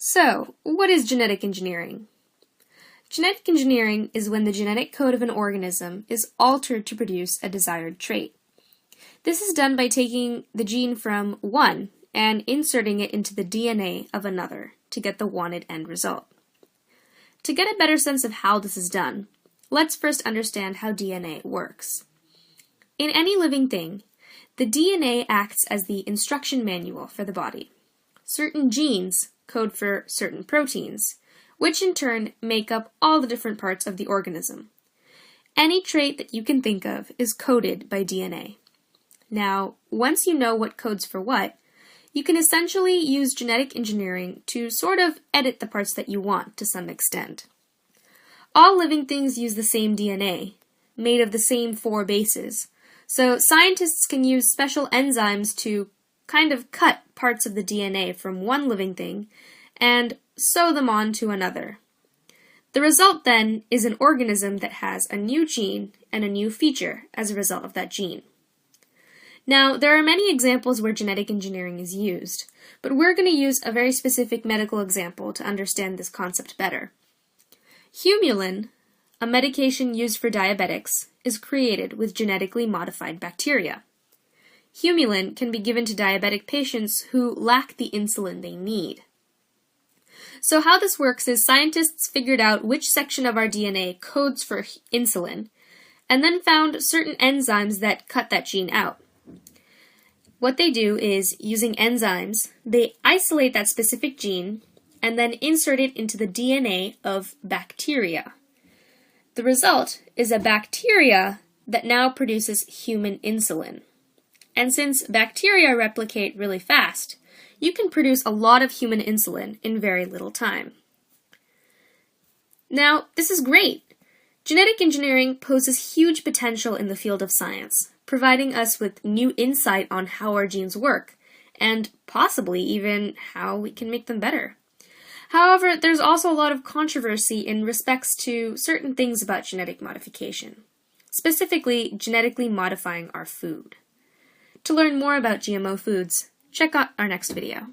So, what is genetic engineering? Genetic engineering is when the genetic code of an organism is altered to produce a desired trait. This is done by taking the gene from one and inserting it into the DNA of another to get the wanted end result. To get a better sense of how this is done, let's first understand how DNA works. In any living thing, the DNA acts as the instruction manual for the body. Certain genes code for certain proteins, which in turn make up all the different parts of the organism. Any trait that you can think of is coded by DNA. Now, once you know what codes for what, you can essentially use genetic engineering to sort of edit the parts that you want to some extent. All living things use the same DNA, made of the same 4 bases, so scientists can use special enzymes to kind of cut parts of the DNA from one living thing and sew them on to another. The result then is an organism that has a new gene and a new feature as a result of that gene. Now, there are many examples where genetic engineering is used, but we're going to use a very specific medical example to understand this concept better. Humulin, a medication used for diabetics, is created with genetically modified bacteria. Humulin can be given to diabetic patients who lack the insulin they need. So how this works is scientists figured out which section of our DNA codes for insulin, and then found certain enzymes that cut that gene out. What they do is, using enzymes, they isolate that specific gene and then insert it into the DNA of bacteria. The result is a bacteria that now produces human insulin. And since bacteria replicate really fast, you can produce a lot of human insulin in very little time. Now, this is great. Genetic engineering poses huge potential in the field of science, providing us with new insight on how our genes work, and possibly even how we can make them better. However, there's also a lot of controversy in respects to certain things about genetic modification, specifically genetically modifying our food. To learn more about GMO foods, check out our next video.